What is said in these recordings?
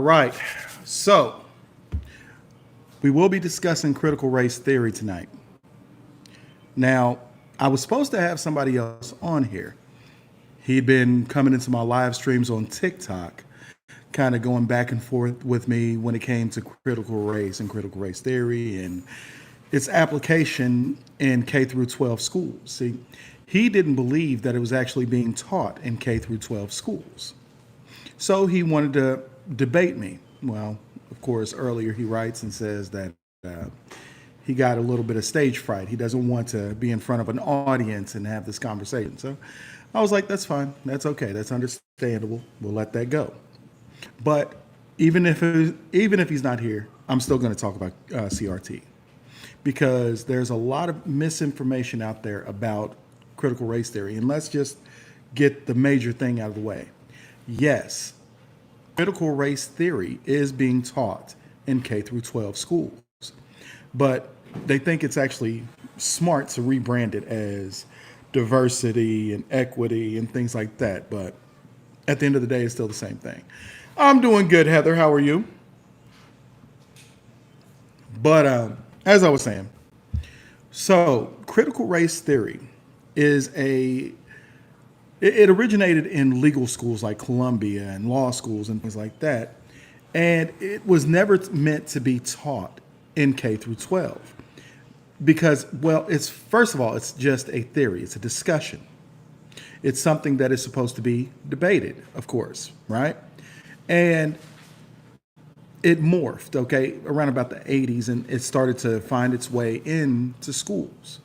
right. So we will be discussing critical race theory tonight. Now, I was supposed to have somebody else on here. He'd been coming into my live streams on TikTok, kind of going back and forth with me when it came to critical race and critical race theory and its application in K through 12 schools. See, he didn't believe that it was actually being taught in K through 12 schools. So he wanted to debate me. Well, of course, earlier he writes and says that uh, he got a little bit of stage fright. He doesn't want to be in front of an audience and have this conversation. So I was like, that's fine. That's okay. That's understandable. We'll let that go. But even if he's not here, I'm still going to talk about CRT because there's a lot of misinformation out there about critical race theory. And let's just get the major thing out of the way. Yes, critical race theory is being taught in K through 12 schools, but they think it's actually smart to rebrand it as diversity and equity and things like that. But at the end of the day, it's still the same thing. I'm doing good, Heather. How are you? But as I was saying, so critical race theory is it originated in legal schools like Columbia and law schools and things like that. And it was never meant to be taught in K through 12 because, well, it's first of all, it's just a theory. It's a discussion. It's something that is supposed to be debated, of course, right? And it morphed, okay, around about the 80s, and it started to find its way into schools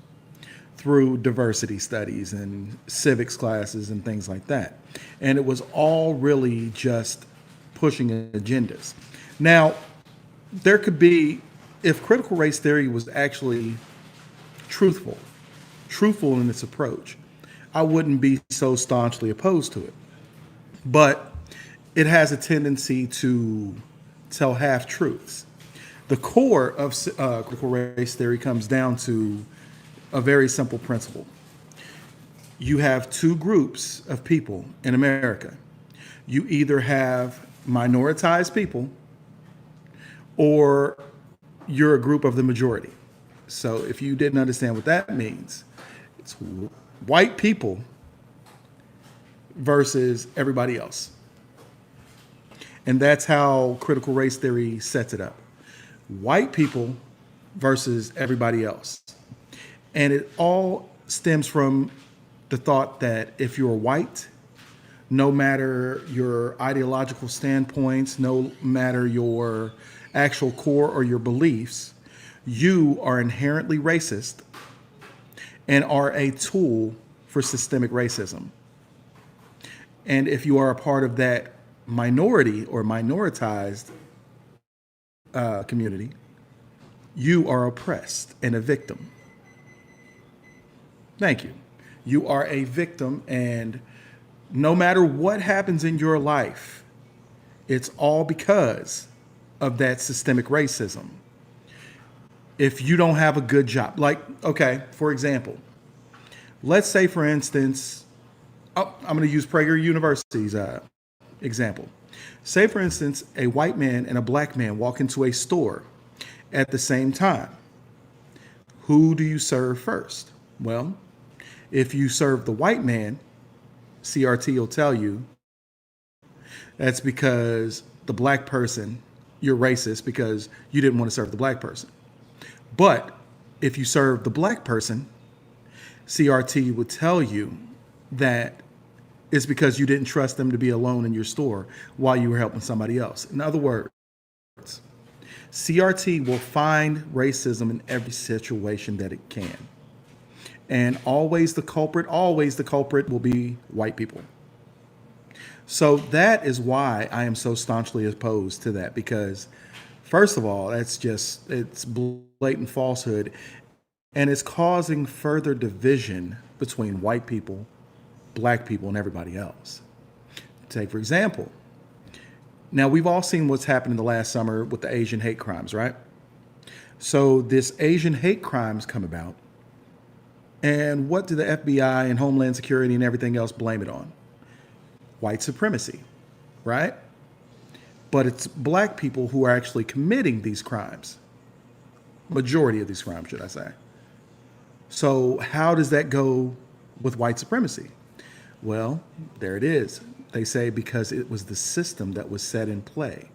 through diversity studies and civics classes and things like that. And it was all really just pushing agendas. Now, there could be, if critical race theory was actually truthful, truthful in its approach, I wouldn't be so staunchly opposed to it. But it has a tendency to tell half truths. The core of critical race theory comes down to a very simple principle. You have two groups of people in America. You either have minoritized people or you're a group of the majority. So if you didn't understand what that means, it's white people versus everybody else. And that's how critical race theory sets it up. White people versus everybody else. And it all stems from the thought that if you're white, no matter your ideological standpoints, no matter your actual core or your beliefs, you are inherently racist and are a tool for systemic racism. And if you are a part of that minority or minoritized community, you are oppressed and a victim. Thank you. You are a victim, and no matter what happens in your life, it's all because of that systemic racism. If you don't have a good job, like, okay, for example, let's say, for instance, I'm going to use Prager University's example. Say, for instance, a white man and a black man walk into a store at the same time. Who do you serve first? Well, if you serve the white man, CRT will tell you that's because the black person, you're racist because you didn't want to serve the black person. But if you serve the black person, CRT would tell you that it's because you didn't trust them to be alone in your store while you were helping somebody else. In other words, CRT will find racism in every situation that it can. And always the culprit will be white people. So that is why I am so staunchly opposed to that, because first of all, it's blatant falsehood, and it's causing further division between white people, black people, and everybody else. Take, for example, now we've all seen what's happened in the last summer with the Asian hate crimes, right? So this Asian hate crimes come about, and what do the FBI and Homeland Security and everything else blame it on? White supremacy, right? but it's black people who are actually committing these crimes. Majority of these crimes, should I say. So, how does that go with white supremacy? Well, there it is. They say because it was the system that was set in play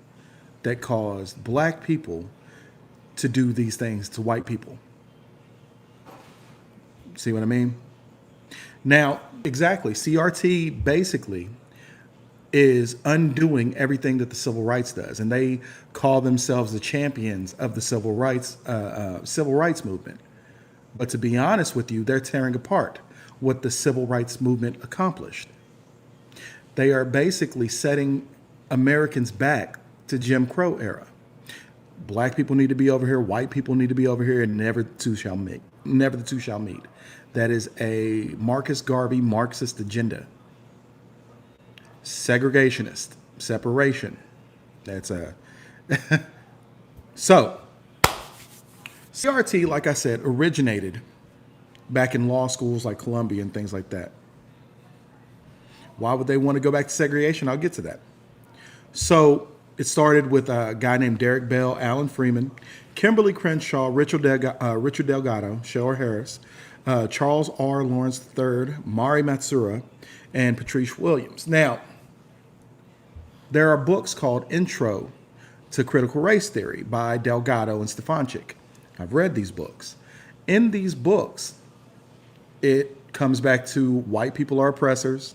that caused black people to do these things to white people. See what I mean? Now, exactly. CRT basically is undoing everything that the civil rights does, and they call themselves the champions of the civil rights movement. But to be honest with you, they're tearing apart what the civil rights movement accomplished. They are basically setting Americans back to Jim Crow era. Black people need to be over here, white people need to be over here, and never the two shall meet. Never the two shall meet. That is a Marcus Garvey Marxist agenda. Segregationist, separation. That's a so CRT, like I said, originated back in law schools like Columbia and things like that. Why would they want to go back to segregation? I'll get to that. So it started with a guy named Derek Bell, Alan Freeman, Kimberly Crenshaw, Richard Delgado, Sheryl Harris, Charles R. Lawrence III, Mari Matsura, and Patrice Williams. Now, there are books called Intro to Critical Race Theory by Delgado and Stefanchik. I've read these books. In these books, it comes back to white people are oppressors,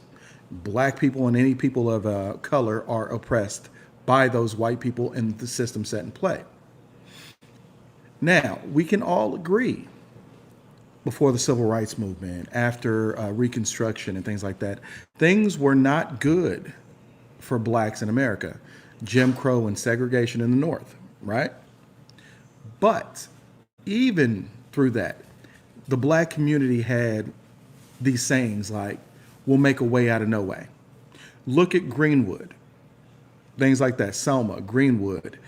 black people and any people of color are oppressed by those white people and the system set in play. Now, we can all agree before the civil rights movement, after Reconstruction and things like that, things were not good for blacks in America. Jim Crow and segregation in the North, right? But even through that, the black community had these sayings like, we'll make a way out of no way. Look at Greenwood, things like that, Selma, Greenwood,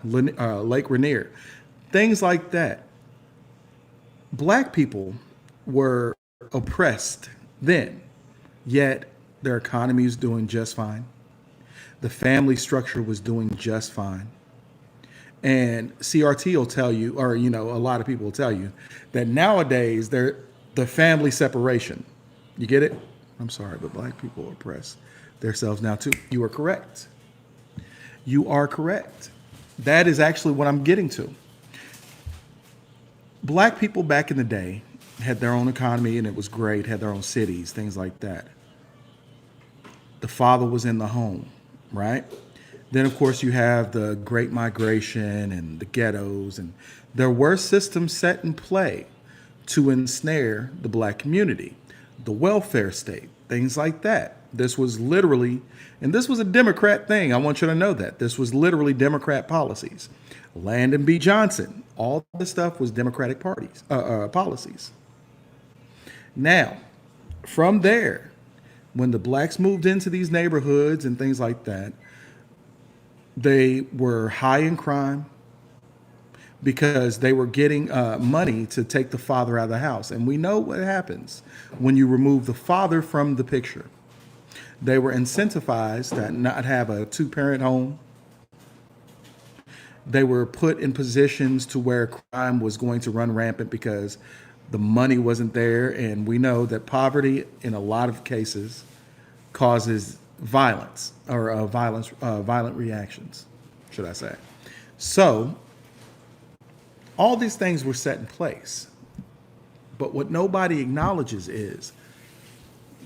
Lake Rainier, things like that. Black people were oppressed then, yet their economy was doing just fine. The family structure was doing just fine. And CRT will tell you, or a lot of people will tell you that nowadays the family separation. You get it? I'm sorry, but black people oppress themselves now too. You are correct. You are correct. That is actually what I'm getting to. Black people back in the day had their own economy and it was great, had their own cities, things like that. The father was in the home, right? Then, of course, you have the Great Migration and the ghettos, and there were systems set in play to ensnare the black community, the welfare state, things like that. This was literally, and this was a Democrat thing. I want you to know that. This was literally Democrat policies. Landon B. Johnson, all this stuff was Democratic policies. Now, from there, when the blacks moved into these neighborhoods and things like that, they were high in crime because they were getting money to take the father out of the house. And we know what happens when you remove the father from the picture. They were incentivized to not have a two-parent home. They were put in positions to where crime was going to run rampant because the money wasn't there. And we know that poverty, in a lot of cases, causes violence or violent reactions, should I say. So all these things were set in place. But what nobody acknowledges is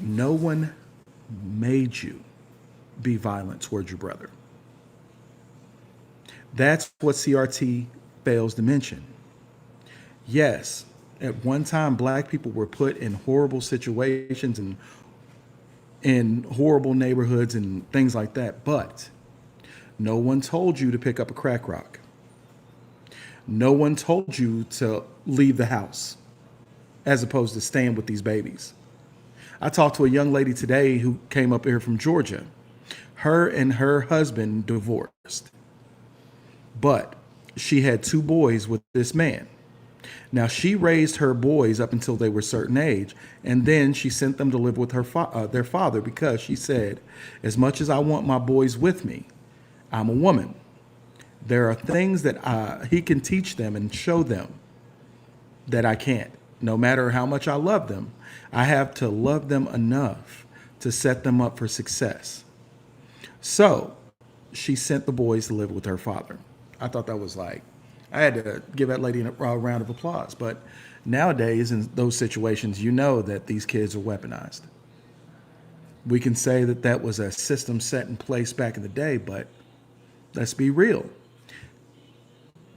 no one made you be violent towards your brother. That's what CRT fails to mention. Yes, at one time, black people were put in horrible situations and in horrible neighborhoods and things like that, but no one told you to pick up a crack rock. No one told you to leave the house as opposed to staying with these babies. I talked to a young lady today who came up here from Georgia. Her and her husband divorced, but she had two boys with this man. Now, she raised her boys up until they were a certain age, and then she sent them to live with their father because she said, as much as I want my boys with me, I'm a woman. There are things that he can teach them and show them that I can't. No matter how much I love them, I have to love them enough to set them up for success. So she sent the boys to live with her father. I thought that was like, I had to give that lady a round of applause. But nowadays, in those situations, you know that these kids are weaponized. We can say that that was a system set in place back in the day, but let's be real.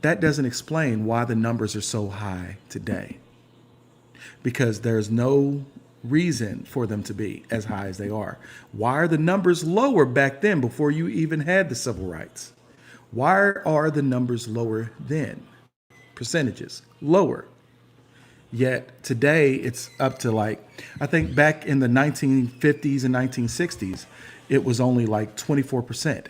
That doesn't explain why the numbers are so high today, because there's no reason for them to be as high as they are. Why are the numbers lower back then before you even had the civil rights? Why are the numbers lower then? Percentages lower. Yet today it's up to like, I think back in the 1950s and 1960s, it was only like 24%.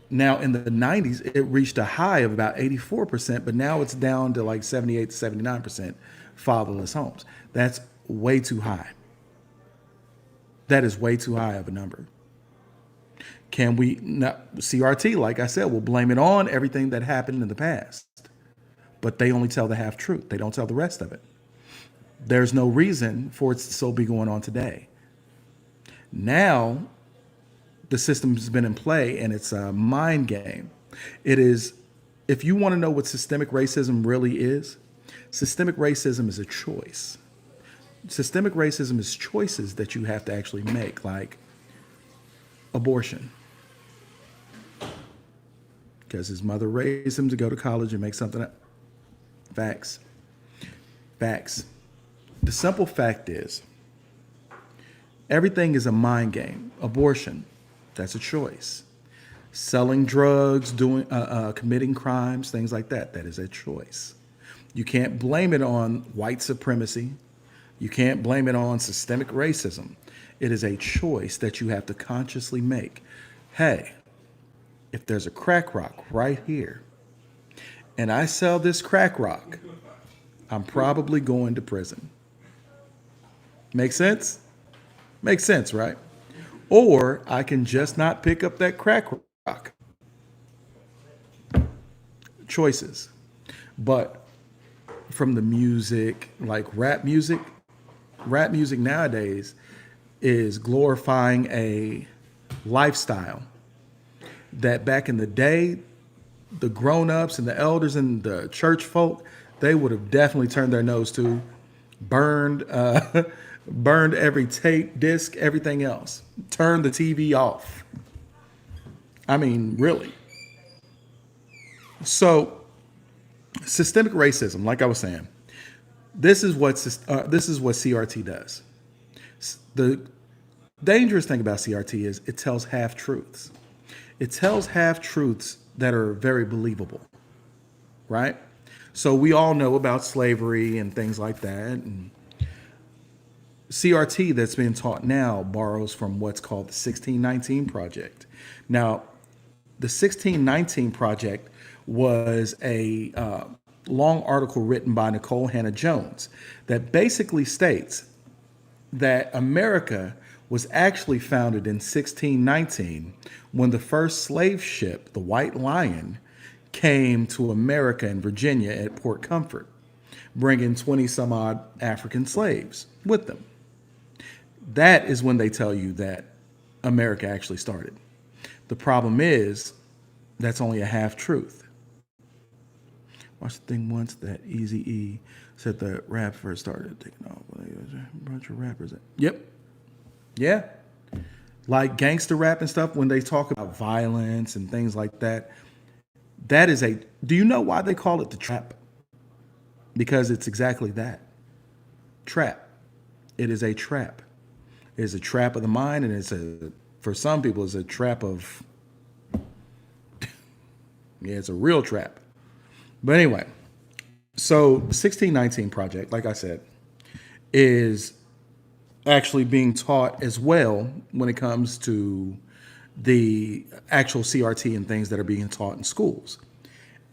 Now in the 90s, it reached a high of about 84%, but now it's down to like 78 to 79% fatherless homes. That's way too high. That is way too high of a number. Can we, not, CRT, like I said, will blame it on everything that happened in the past, but they only tell the half truth. They don't tell the rest of it. There's no reason for it to still be going on today. Now, the system's been in play and it's a mind game. It is, if you want to know what systemic racism really is, systemic racism is a choice. Systemic racism is choices that you have to actually make, like abortion. Because his mother raised him to go to college and make something up. Facts. Facts. The simple fact is, everything is a mind game. Abortion, that's a choice. Selling drugs, doing, committing crimes, things like that, that is a choice. You can't blame it on white supremacy. You can't blame it on systemic racism. It is a choice that you have to consciously make. Hey, if there's a crack rock right here, and I sell this crack rock, I'm probably going to prison. Make sense? Makes sense, right? Or I can just not pick up that crack rock. Choices. But from the music, like rap music nowadays is glorifying a lifestyle that back in the day, the grown-ups and the elders and the church folk, they would have definitely turned their nose to, burned burned every tape, disc, everything else, turned the TV off. I mean, really. So systemic racism, like I was saying, this is what CRT does. The dangerous thing about CRT is it tells half truths. It tells half truths that are very believable, right? So we all know about slavery and things like that. And CRT that's being taught now borrows from what's called the 1619 Project. Now, the 1619 Project was a long article written by Nicole Hannah-Jones that basically states that America was actually founded in 1619 when the first slave ship, the White Lion, came to America in Virginia at Port Comfort, bringing 20 some odd African slaves with them. That is when they tell you that America actually started. The problem is that's only a half truth. Watched the thing once that Eazy-E said the rap first started taking off. A bunch of rappers. Yep. Yeah. Like gangster rap and stuff, when they talk about violence and things like that, that is a, do you know why they call it the trap? Because it's exactly that. Trap. It is a trap. It is a trap of the mind, and for some people, it's a trap of, yeah, it's a real trap. But anyway, so the 1619 Project, like I said, is actually being taught as well when it comes to the actual CRT and things that are being taught in schools.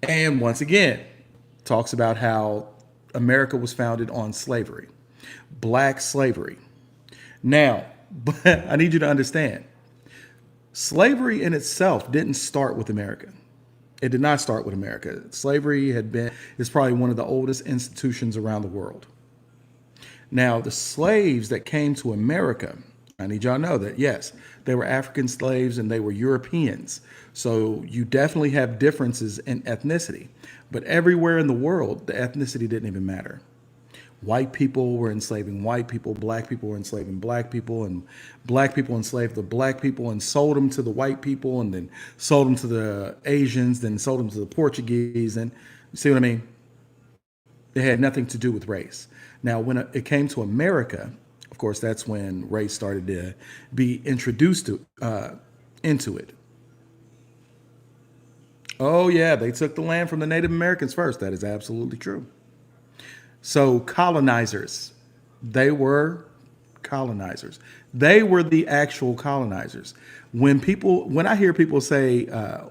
And once again, talks about how America was founded on slavery, black slavery. Now, but I need you to understand, slavery in itself didn't start with America. It did not start with America. Slavery is probably one of the oldest institutions around the world. Now, the slaves that came to America, I need y'all to know that, yes, they were African slaves and they were Europeans. So you definitely have differences in ethnicity. But everywhere in the world, the ethnicity didn't even matter. White people were enslaving white people, black people were enslaving black people, and black people enslaved the black people and sold them to the white people, and then sold them to the Asians, then sold them to the Portuguese. And you see what I mean? It had nothing to do with race. Now, when it came to America, of course, that's when race started to be introduced into it. Oh, yeah, they took the land from the Native Americans first. That is absolutely true. So colonizers, they were colonizers. They were the actual colonizers. When I hear people say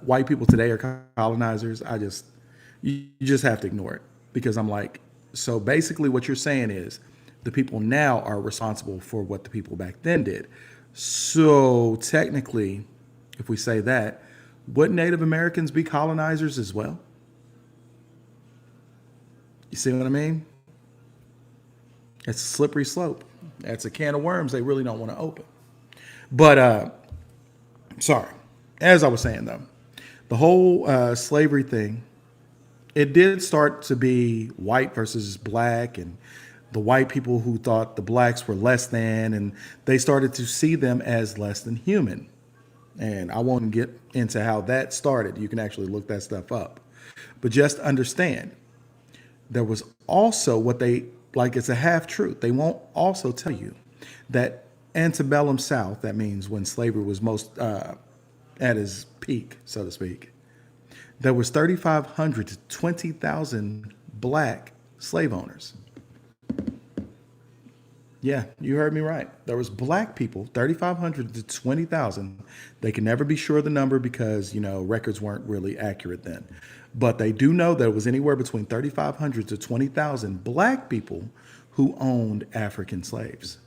white people today are colonizers, you just have to ignore it, because I'm like, so basically what you're saying is the people now are responsible for what the people back then did. So technically, if we say that, would Native Americans be colonizers as well? You see what I mean? It's a slippery slope. That's a can of worms they really don't want to open. But sorry, as I was saying though, the whole slavery thing, it did start to be white versus black, and the white people who thought the blacks were less than, and they started to see them as less than human. And I won't get into how that started. You can actually look that stuff up. But just understand, there was also what they, like, it's a half truth. They won't also tell you that antebellum South, that means when slavery was most at its peak, so to speak, there was 3,500 to 20,000 black slave owners. Yeah, you heard me right. There was black people, 3,500 to 20,000. They can never be sure of the number because, records weren't really accurate then. But they do know that it was anywhere between 3,500 to 20,000 black people who owned African slaves.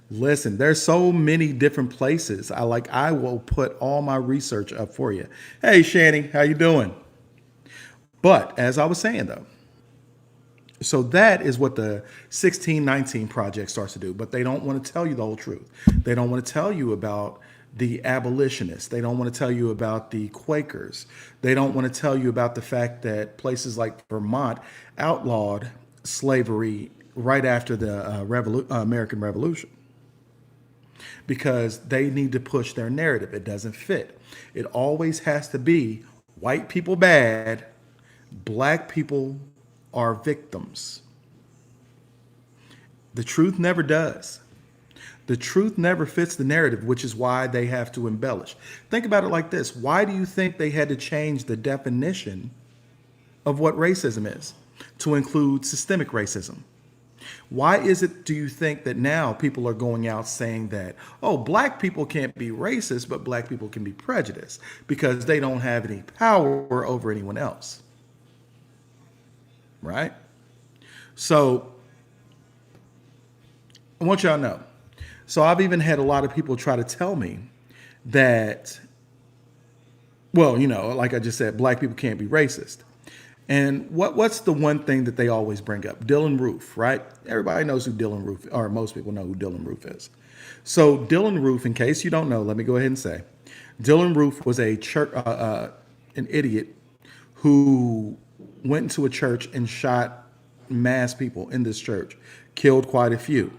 Listen, there's so many different places. I will put all my research up for you. Hey, Shani, how you doing? But as I was saying though, so that is what the 1619 Project starts to do. But they don't want to tell you the whole truth. They don't want to tell you about the abolitionists. They don't want to tell you about the Quakers. They don't want to tell you about the fact that places like Vermont outlawed slavery right after the American Revolution, because they need to push their narrative. It doesn't fit. It always has to be white people bad, black people are victims. The truth never does. The truth never fits the narrative, which is why they have to embellish. Think about it like this. Why do you think they had to change the definition of what racism is to include systemic racism? Why is it, do you think, that now people are going out saying that, oh, black people can't be racist, but black people can be prejudiced because they don't have any power over anyone else? Right? So I want y'all to know. So I've even had a lot of people try to tell me that, well, like I just said, black people can't be racist. And what's the one thing that they always bring up? Dylan Roof, right? Everybody knows who Dylan Roof, or most people know who Dylan Roof is. So Dylan Roof, in case you don't know, let me go ahead and say, Dylan Roof was a church, an idiot who went into a church and shot mass people in this church, killed quite a few,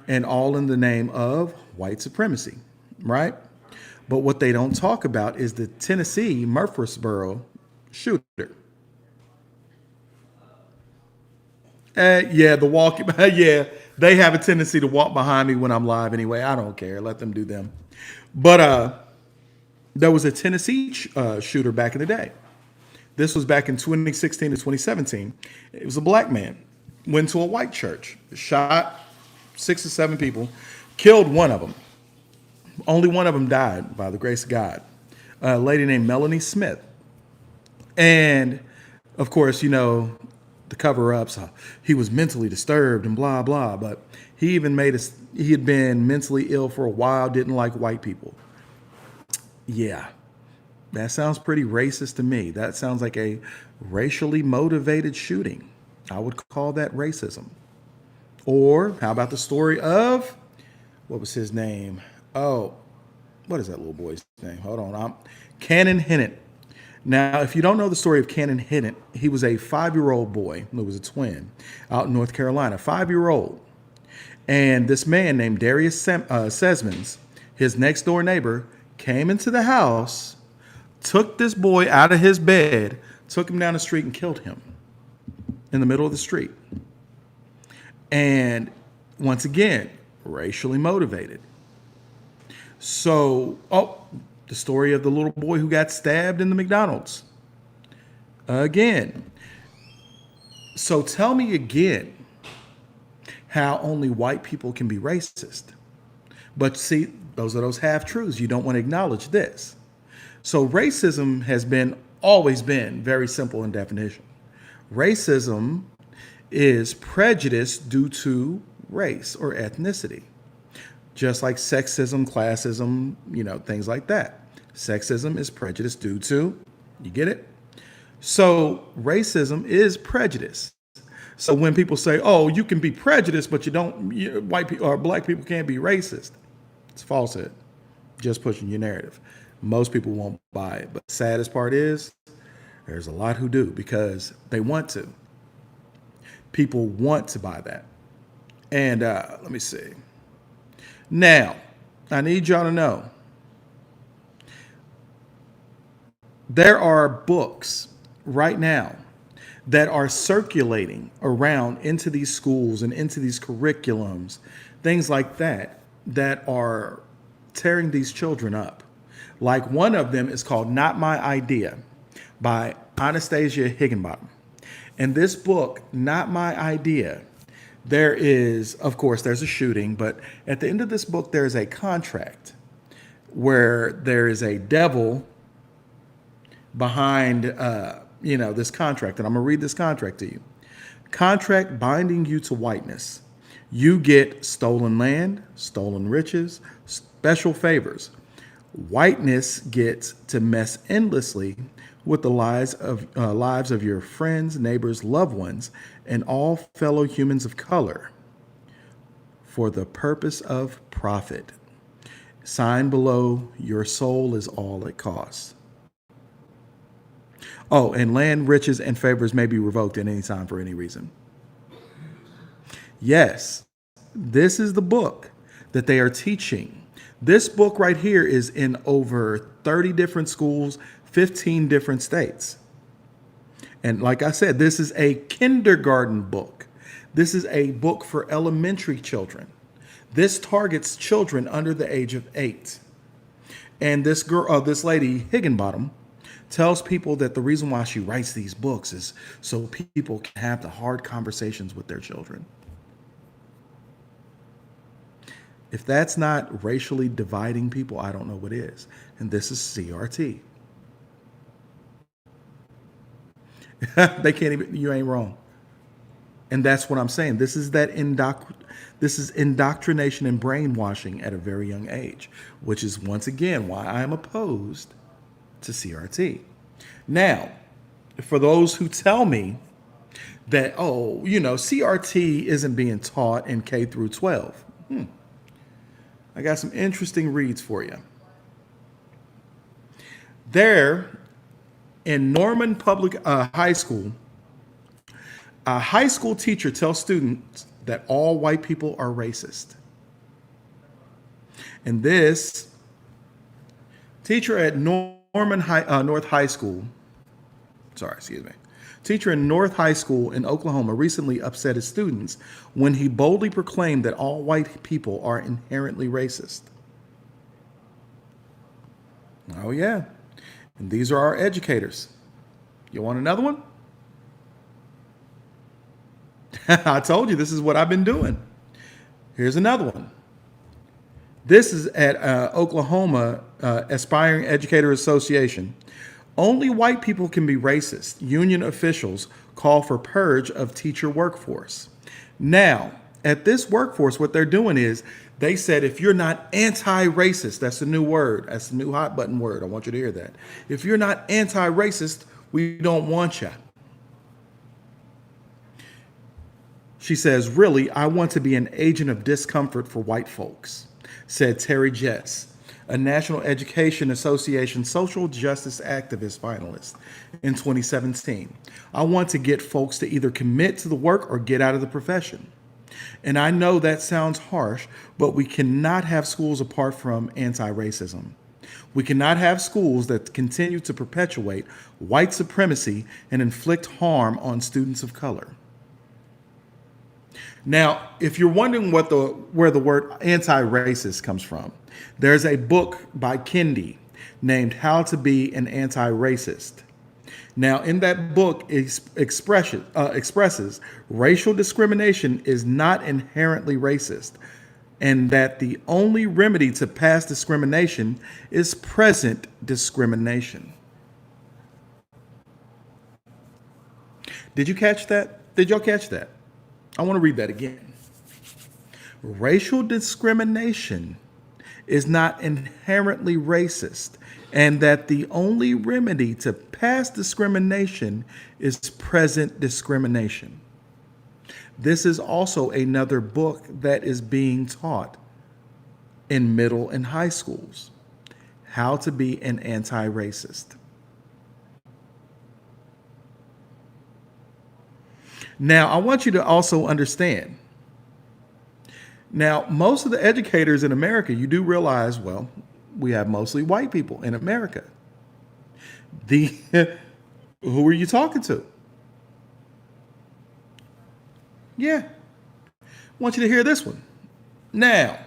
and all in the name of white supremacy, right? But what they don't talk about is the Tennessee Murfreesboro shooter. Yeah, the walk. Yeah, they have a tendency to walk behind me when I'm live anyway. I don't care. Let them do them. But there was a Tennessee shooter back in the day. This was back in 2016 to 2017. It was a black man. Went to a white church, shot 6 or 7 people, killed one of them. Only one of them died by the grace of God. A lady named Melanie Smith. And Of course, the cover-ups. He was mentally disturbed and blah blah. But he had been mentally ill for a while. Didn't like white people. Yeah, that sounds pretty racist to me. That sounds like a racially motivated shooting. I would call that racism. Or how about the story of what was his name? Oh, what is that little boy's name? Hold on. Cannon Hennett. Now, if you don't know the story of Cannon Hennett, he was a 5-year-old boy who was a twin out in North Carolina, 5-year-old. And this man named Darius Sesmans, his next door neighbor, came into the house, took this boy out of his bed, took him down the street and killed him in the middle of the street. And once again, racially motivated. So, the story of the little boy who got stabbed in the McDonald's. Again. So tell me again how only white people can be racist. But see, those are those half-truths. You don't want to acknowledge this. So racism has always been very simple in definition. Racism is prejudice due to race or ethnicity. Just like sexism, classism, things like that. Sexism is prejudice due to, you get it? So racism is prejudice. So when people say, "Oh, you can be prejudiced, but white people or black people can't be racist," it's falsehood. Just pushing your narrative. Most people won't buy it. But the saddest part is, there's a lot who do because they want to. People want to buy that. And let me see. Now, I need y'all to know there are books right now that are circulating around into these schools and into these curriculums, things like that, that are tearing these children up. Like one of them is called Not My Idea by Anastasia Higginbottom. And this book, Not My Idea, there's a shooting, but at the end of this book, there's a contract where there is a devil behind, this contract. And I'm going to read this contract to you. Contract binding you to whiteness. You get stolen land, stolen riches, special favors. Whiteness gets to mess endlessly with the lives of your friends, neighbors, loved ones, and all fellow humans of color for the purpose of profit. Sign below, your soul is all it costs. Oh, and land, riches, and favors may be revoked at any time for any reason. Yes, this is the book that they are teaching. This book right here is in over 30 different schools, 15 different states. And like I said, this is a kindergarten book. This is a book for elementary children. This targets children under the age of 8. And this lady, Higginbottom, tells people that the reason why she writes these books is so people can have the hard conversations with their children. If that's not racially dividing people, I don't know what is. And this is CRT. They can't even, you ain't wrong. And that's what I'm saying. This is indoctrination and brainwashing at a very young age, which is once again why I am opposed to CRT. Now, for those who tell me that, CRT isn't being taught in K through 12. I got some interesting reads for you. There, in Norman Public High School, a high school teacher tells students that all white people are racist. And this teacher at Teacher in North High School in Oklahoma recently upset his students when he boldly proclaimed that all white people are inherently racist. Oh, yeah. And these are our educators. You want another one? I told you this is what I've been doing. Here's another one. This is at Oklahoma Aspiring Educator Association. Only white people can be racist. Union officials call for purge of teacher workforce. Now, at this workforce, what they're doing is they said if you're not anti-racist, that's the new word, that's the new hot button word. I want you to hear that. If you're not anti-racist, we don't want you. She says, really, I want to be an agent of discomfort for white folks, said Terry Jets, a National Education Association social justice activist finalist in 2017. I want to get folks to either commit to the work or get out of the profession. And I know that sounds harsh, but we cannot have schools apart from anti-racism. We cannot have schools that continue to perpetuate white supremacy and inflict harm on students of color. Now, if you're wondering where the word anti-racist comes from, there's a book by Kendi named How to Be an Anti-Racist. Now, in that book, it expresses racial discrimination is not inherently racist, and that the only remedy to past discrimination is present discrimination. Did you catch that? Did y'all catch that? I want to read that again. Racial discrimination is not inherently racist, and that the only remedy to past discrimination is present discrimination. This is also another book that is being taught in middle and high schools. How to be an anti-racist. Now, I want you to also understand. Now, most of the educators in America, you do realize, well, we have mostly white people in America. Who are you talking to? Yeah. I want you to hear this one. Now,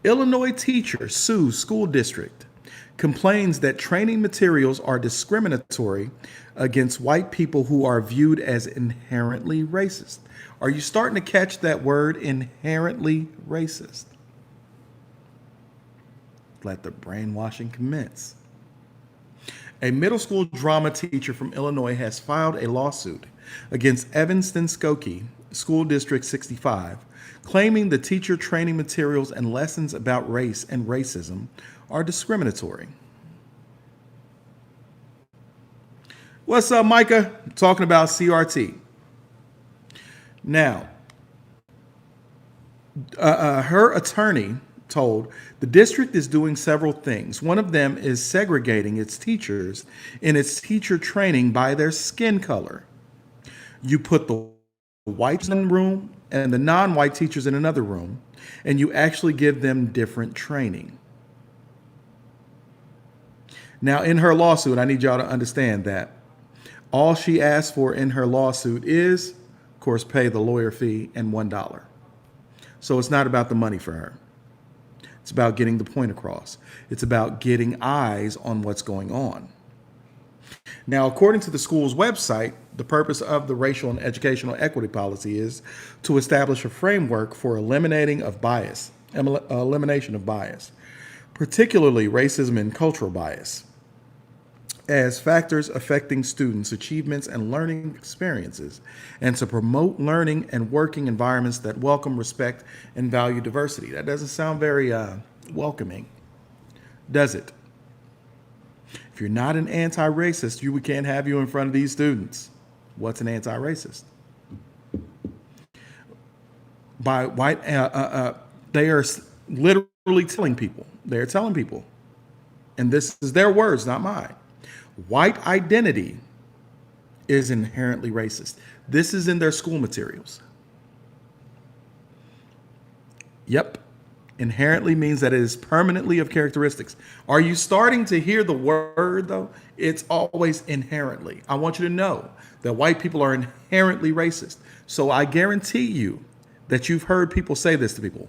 Illinois teacher sues school district, complains that training materials are discriminatory against white people who are viewed as inherently racist. Are you starting to catch that word, inherently racist? Let the brainwashing commence. A middle school drama teacher from Illinois has filed a lawsuit against Evanston Skokie, School District 65, claiming the teacher training materials and lessons about race and racism are discriminatory. What's up, Micah? Talking about CRT. Now, her attorney told the district is doing several things. One of them is segregating its teachers in its teacher training by their skin color. You put the whites in one room and the non-white teachers in another room, and you actually give them different training. Now, in her lawsuit, I need y'all to understand that all she asked for in her lawsuit is, of course, pay the lawyer fee and $1. So it's not about the money for her. It's about getting the point across. It's about getting eyes on what's going on. Now, according to the school's website, the purpose of the racial and educational equity policy is to establish a framework for elimination of bias, particularly racism and cultural bias, as factors affecting students' achievements and learning experiences, and to promote learning and working environments that welcome, respect, and value diversity. That doesn't sound very welcoming, does it? If you're not an anti-racist, we can't have you in front of these students. What's an anti-racist? By white, they are literally telling people. They're telling people, and this is their words, not mine. White identity is inherently racist. This is in their school materials. Yep. Inherently means that it is permanently of characteristics. Are you starting to hear the word, though? It's always inherently. I want you to know that white people are inherently racist. So I guarantee you that you've heard people say this to people.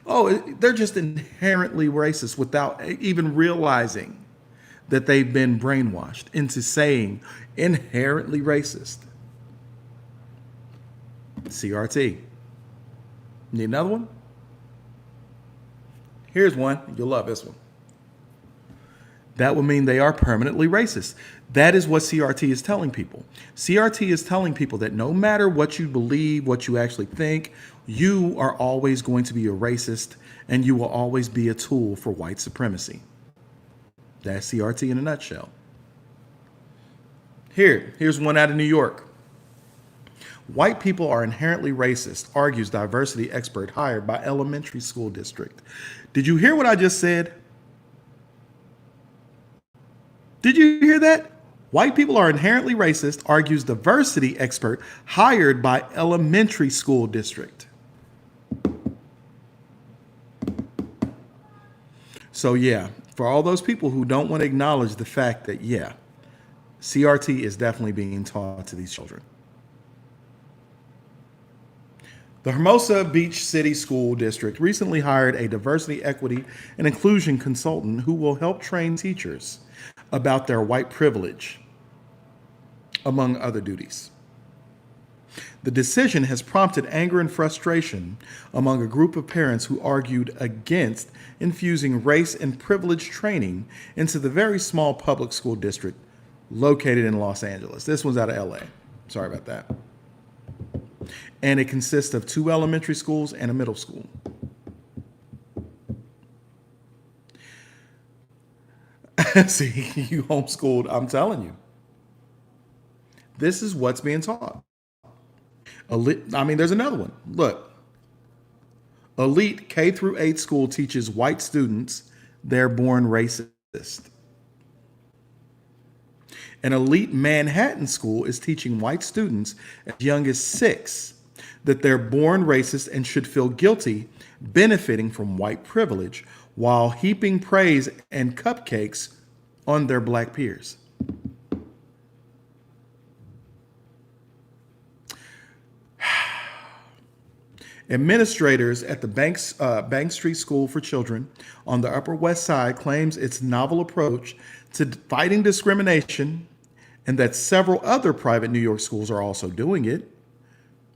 Oh, they're just inherently racist without even realizing that they've been brainwashed into saying inherently racist. CRT. Need another one? Here's one. You'll love this one. that would mean they are permanently racist. That is what CRT is telling people. CRT is telling people that no matter what you believe, what you actually think, you are always going to be a racist and you will always be a tool for white supremacy. That's CRT in a nutshell. Here's one out of New York. White people are inherently racist, argues diversity expert hired by elementary school district. Did you hear what I just said? Did you hear that? White people are inherently racist, argues diversity expert hired by elementary school district. So yeah, for all those people who don't want to acknowledge the fact that, yeah, CRT is definitely being taught to these children. The Hermosa Beach City School District recently hired a diversity, equity, and inclusion consultant who will help train teachers about their white privilege, among other duties. The decision has prompted anger and frustration among a group of parents who argued against infusing race and privilege training into the very small public school district located in Los Angeles. This one's out of LA. Sorry about that. And it consists of 2 elementary schools and a middle school. See, you homeschooled, I'm telling you. This is what's being taught. There's another one. Look, elite K through 8 school teaches white students they're born racist. An elite Manhattan school is teaching white students as young as 6 that they're born racist and should feel guilty benefiting from white privilege while heaping praise and cupcakes on their black peers. Administrators at the Bank Street School for Children on the Upper West Side claims its novel approach to fighting discrimination and that several other private New York schools are also doing it.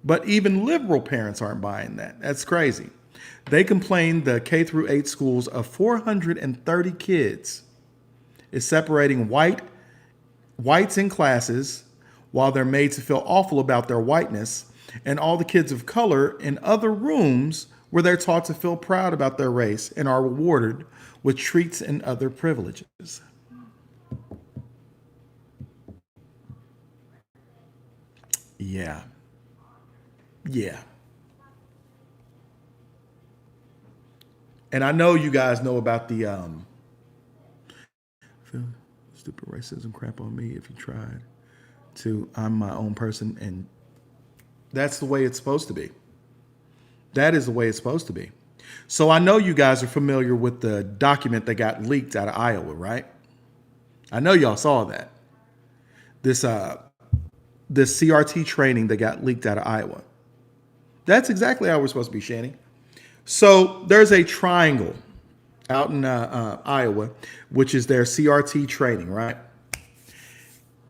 But even liberal parents aren't buying that. That's crazy. They complain the K through 8 schools of 430 kids is separating whites in classes while they're made to feel awful about their whiteness, and all the kids of color in other rooms where they're taught to feel proud about their race and are rewarded with treats and other privileges. Yeah. And I know you guys know about the stupid racism crap on me if you tried to. I'm my own person, and that's the way it's supposed to be. That is the way it's supposed to be. So I know you guys are familiar with the document that got leaked out of Iowa, right? I know y'all saw that. This CRT training that got leaked out of Iowa. That's exactly how we're supposed to be, Shani. So there's a triangle out in Iowa, which is their CRT training, right?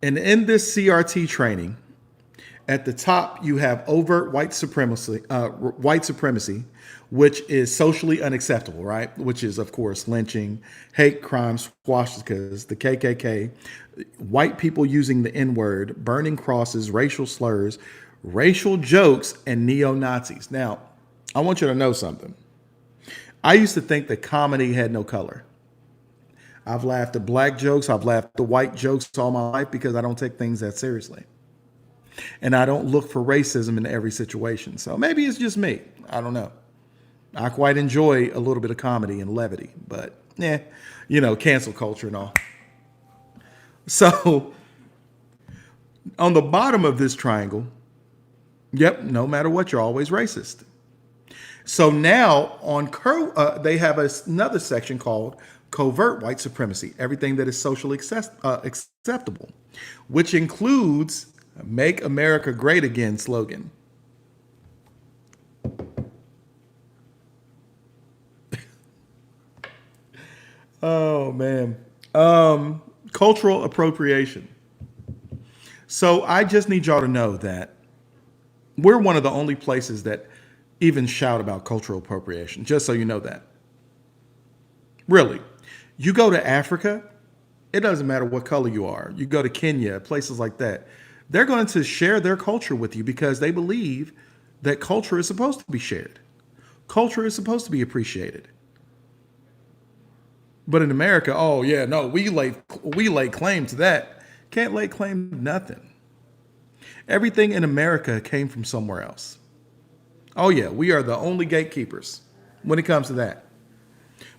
And in this CRT training, at the top you have overt white supremacy, which is socially unacceptable, right? Which is, of course, lynching, hate crimes, swastikas, the KKK, white people using the N-word, burning crosses, racial slurs, racial jokes, and neo-Nazis. Now, I want you to know something. I used to think that comedy had no color. I've laughed at black jokes. I've laughed at white jokes all my life because I don't take things that seriously. And I don't look for racism in every situation. So maybe it's just me. I don't know. I quite enjoy a little bit of comedy and levity, but cancel culture and all. So on the bottom of this triangle, yep, no matter what, you're always racist. So now they have another section called covert white supremacy, everything that is socially acceptable, which includes Make America Great Again slogan. Oh, man. Cultural appropriation. So I just need y'all to know that we're one of the only places that even shout about cultural appropriation, just so you know that. Really. You go to Africa, It doesn't matter what color you are. You go to Kenya, places like that. They're going to share their culture with you because they believe that culture is supposed to be shared. Culture is supposed to be appreciated. But in America, oh yeah, no, we lay claim to that. Can't lay claim to nothing. Everything in America came from somewhere else. Oh yeah, we are the only gatekeepers when it comes to that.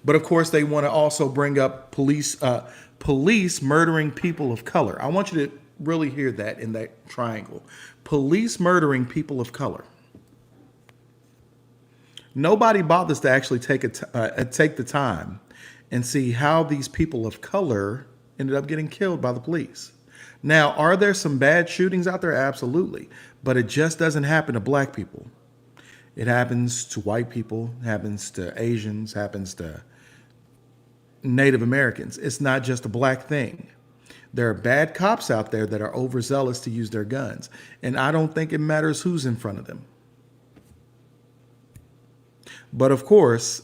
But of course, they want to also bring up police murdering people of color. I want you to really hear that in that triangle. Police murdering people of color. Nobody bothers to actually take the time and see how these people of color ended up getting killed by the police. Now, are there some bad shootings out there? Absolutely. But it just doesn't happen to black people. It happens to white people, happens to Asians, happens to Native Americans. It's not just a black thing. There are bad cops out there that are overzealous to use their guns. And I don't think it matters who's in front of them. But of course,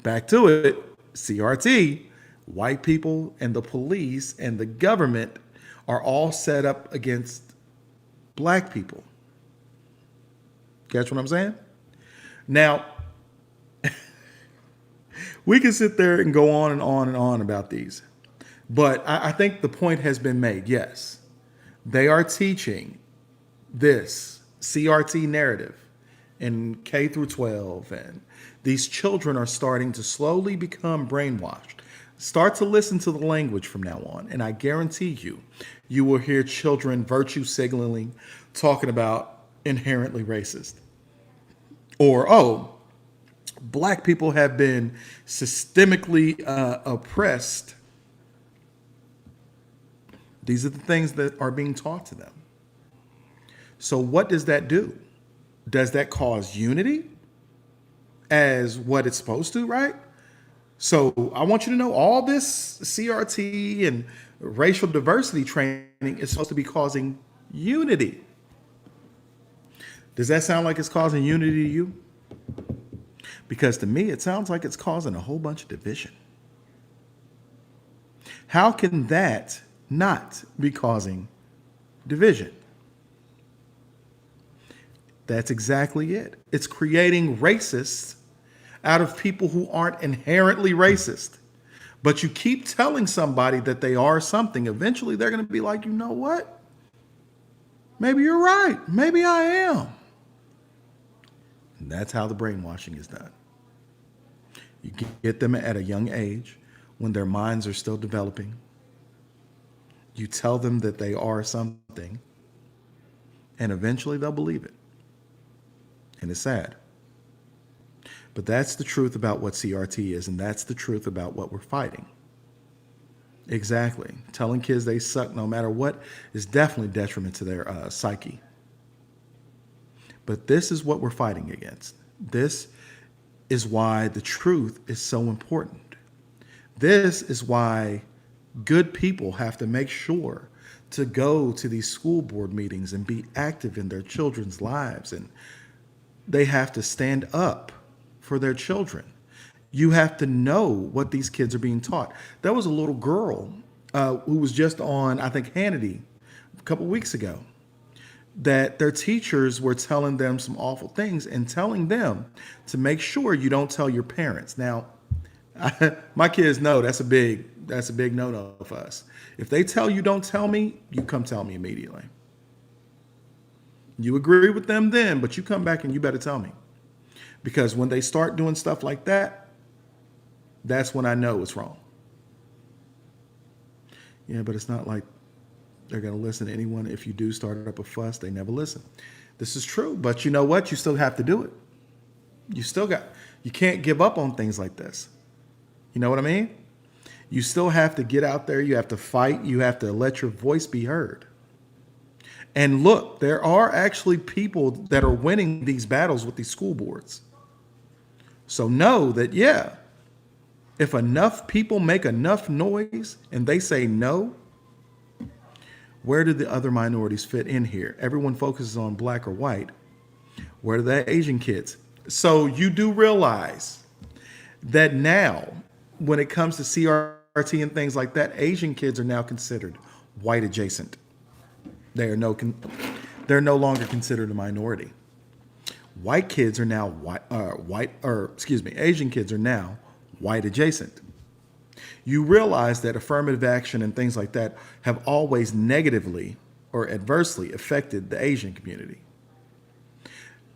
back to it, CRT, white people and the police and the government are all set up against black people. Catch what I'm saying? Now, we can sit there and go on and on and on about these. But I think the point has been made. Yes, they are teaching this CRT narrative in K through 12, and these children are starting to slowly become brainwashed. Start to listen to the language from now on, and I guarantee you will hear children virtue signaling, talking about inherently racist. Or, oh, black people have been systemically oppressed. These are the things that are being taught to them. So what does that do? Does that cause unity as what it's supposed to, right? So I want you to know all this CRT and racial diversity training is supposed to be causing unity. Does that sound like it's causing unity to you? Because to me, it sounds like it's causing a whole bunch of division. How can that not be causing division? That's exactly it. It's creating racists out of people who aren't inherently racist. But you keep telling somebody that they are something, eventually they're going to be like, you know what? Maybe you're right. Maybe I am. And that's how the brainwashing is done. You get them at a young age when their minds are still developing. You tell them that they are something, and eventually they'll believe it. And it's sad. But that's the truth about what CRT is, and that's the truth about what we're fighting. Exactly. Telling kids they suck no matter what is definitely detriment to their psyche. But this is what we're fighting against. This is why the truth is so important. This is why good people have to make sure to go to these school board meetings and be active in their children's lives. And they have to stand up for their children. You have to know what these kids are being taught. There was a little girl who was just on, I think, Hannity a couple weeks ago, that their teachers were telling them some awful things and telling them to make sure you don't tell your parents. Now, my kids know that's a big no-no for us. If they tell you don't tell me, you come tell me immediately. You agree with them then, but you come back and you better tell me. Because when they start doing stuff like that, that's when I know it's wrong. Yeah, but it's not like they're going to listen to anyone. If you do start up a fuss, they never listen. This is true, but you know what? You still have to do it. You can't give up on things like this. You know what I mean? You still have to get out there. You have to fight. You have to let your voice be heard. And look, there are actually people that are winning these battles with these school boards. So know that, yeah, if enough people make enough noise and they say no, where do the other minorities fit in here? Everyone focuses on black or white. Where are the Asian kids? So you do realize that now, when it comes to CRT CRT and things like that, Asian kids are now considered white adjacent. They are they're no longer considered a minority. White kids are now Asian kids are now white adjacent. You realize that affirmative action and things like that have always negatively or adversely affected the Asian community.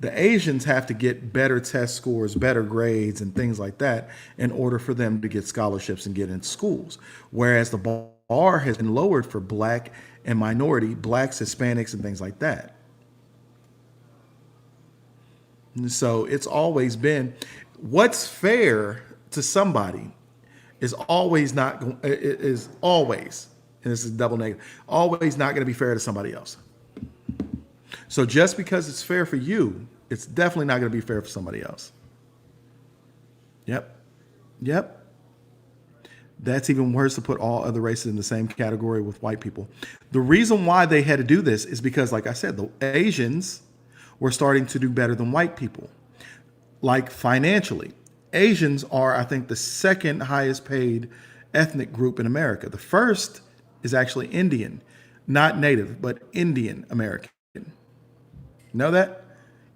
The Asians have to get better test scores, better grades, and things like that in order for them to get scholarships and get into schools. Whereas the bar has been lowered for black and minority, blacks, Hispanics, and things like that. And so it's always been what's fair to somebody is always not is always, and this is double negative, always not going to be fair to somebody else. So just because it's fair for you, it's definitely not going to be fair for somebody else. Yep. That's even worse, to put all other races in the same category with white people. The reason why they had to do this is because, like I said, the Asians were starting to do better than white people, like financially. Asians are, I think, the second highest paid ethnic group in America. The first is actually Indian, not Native, but Indian American. Know that?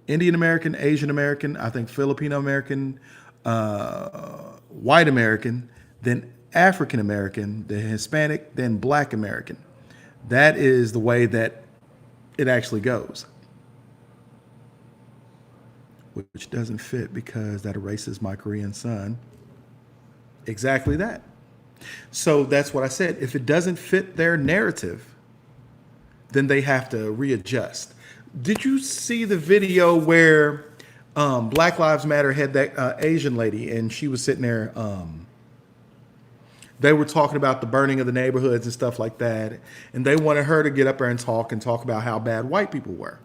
Indian American, Asian American, I think Filipino American, white American, then African American, then Hispanic, then Black American. That is the way that it actually goes. Which doesn't fit because that erases my Korean son. Exactly that. So that's what I said. If it doesn't fit their narrative, then they have to readjust. Did you see the video where Black Lives Matter had that Asian lady and she was sitting there? They were talking about the burning of the neighborhoods and stuff like that. And they wanted her to get up there and talk about how bad white people were.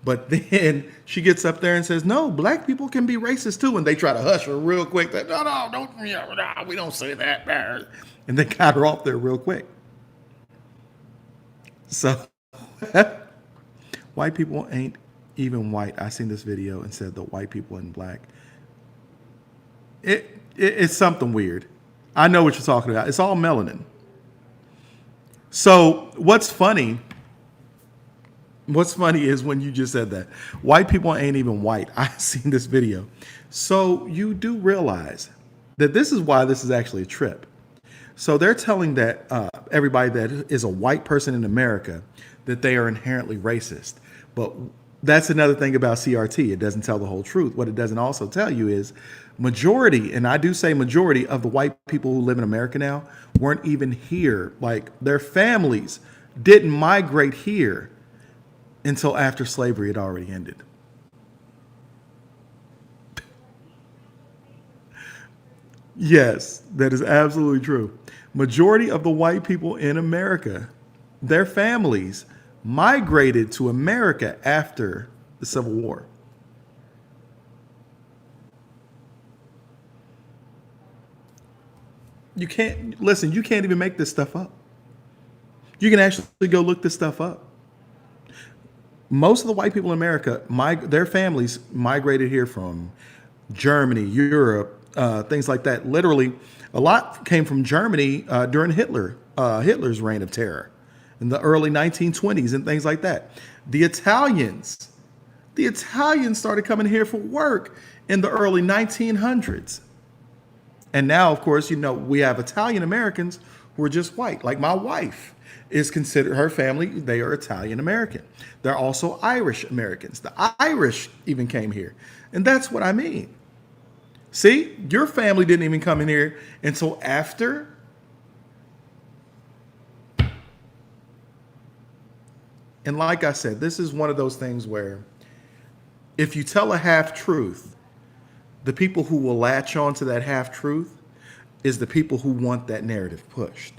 But then she gets up there and says, no, black people can be racist too. And they try to hush her real quick. No, we don't say that. And they got her off there real quick. So white people ain't even white. I seen this video and said the white people and black. It's something weird. I know what you're talking about. It's all melanin. So what's funny is when you just said that. White people ain't even white. I've seen this video. So you do realize that this is why this is actually a trip. So they're telling that everybody that is a white person in America that they are inherently racist. But that's another thing about CRT. It doesn't tell the whole truth. What it doesn't also tell you is majority, and I do say majority of the white people who live in America now weren't even here. Like their families didn't migrate here until after slavery had already ended. Yes, that is absolutely true. Majority of the white people in America, their families migrated to America after the Civil War. You can't even make this stuff up. You can actually go look this stuff up. Most of the white people in America, their families migrated here from Germany, Europe, things like that. Literally, a lot came from Germany during Hitler's reign of terror in the early 1920s and things like that. The Italians started coming here for work in the early 1900s. And now, of course, we have Italian Americans who are just white. Like my wife is considered, her family, they are Italian American. They're also Irish Americans. The Irish even came here. And that's what I mean. See, your family didn't even come in here until after. And like I said, this is one of those things where if you tell a half truth, the people who will latch on to that half truth is the people who want that narrative pushed.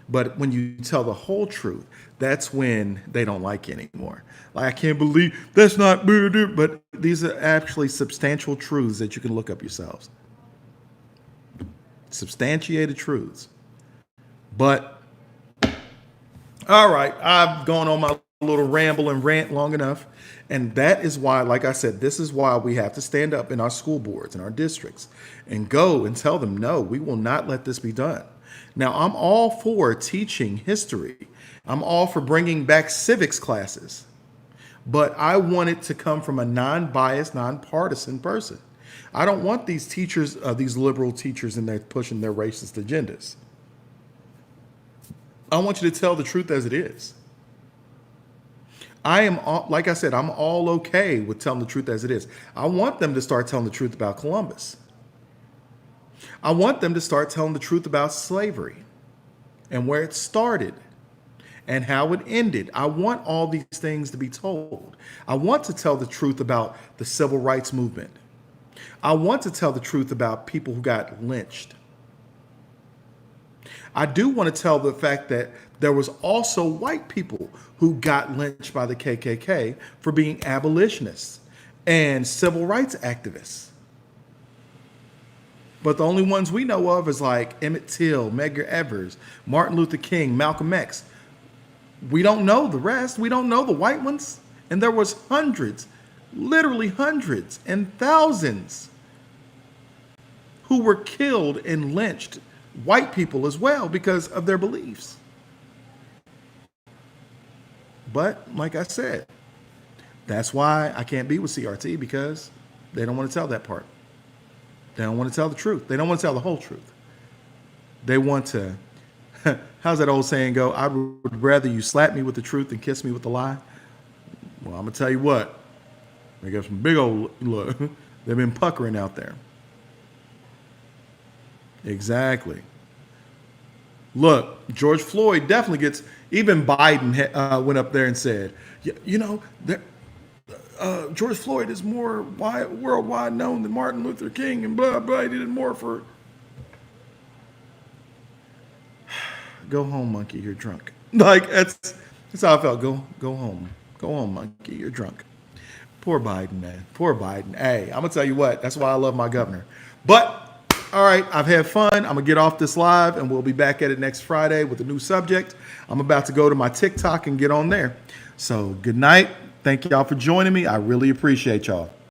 But when you tell the whole truth, that's when they don't like you anymore. Like, I can't believe that's not, but these are actually substantial truths that you can look up yourselves. Substantiated truths. But, all right, I've gone on my little ramble and rant long enough. And that is why, like I said, this is why we have to stand up in our school boards and our districts and go and tell them, no, we will not let this be done. Now, I'm all for teaching history. I'm all for bringing back civics classes. But I want it to come from a non-biased, non-partisan person. I don't want these teachers, these liberal teachers in there pushing their racist agendas. I want you to tell the truth as it is. Like I said, I'm all okay with telling the truth as it is. I want them to start telling the truth about Columbus. I want them to start telling the truth about slavery and where it started and how it ended. I want all these things to be told. I want to tell the truth about the civil rights movement. I want to tell the truth about people who got lynched. I do want to tell the fact that there was also white people who got lynched by the KKK for being abolitionists and civil rights activists. But the only ones we know of is like Emmett Till, Medgar Evers, Martin Luther King, Malcolm X. We don't know the rest. We don't know the white ones. And there was hundreds, literally hundreds and thousands who were killed and lynched, white people as well, because of their beliefs. But like I said, that's why I can't be with CRT, because they don't want to tell that part. They don't want to tell the truth. They don't want to tell the whole truth. They want to, how's that old saying go? I would rather you slap me with the truth than kiss me with the lie. Well, I'm going to tell you what. They got some big old, look, they've been puckering out there. Exactly. Look, George Floyd definitely gets, even Biden went up there and said, you know, George Floyd is more worldwide known than Martin Luther King and blah, blah. He did it more for. Go home, monkey. You're drunk. Like, that's how I felt. Go home. Go home, monkey. You're drunk. Poor Biden, man. Poor Biden. Hey, I'm going to tell you what. That's why I love my governor. But, all right, I've had fun. I'm going to get off this live, and we'll be back at it next Friday with a new subject. I'm about to go to my TikTok and get on there. So, good night. Thank y'all for joining me. I really appreciate y'all.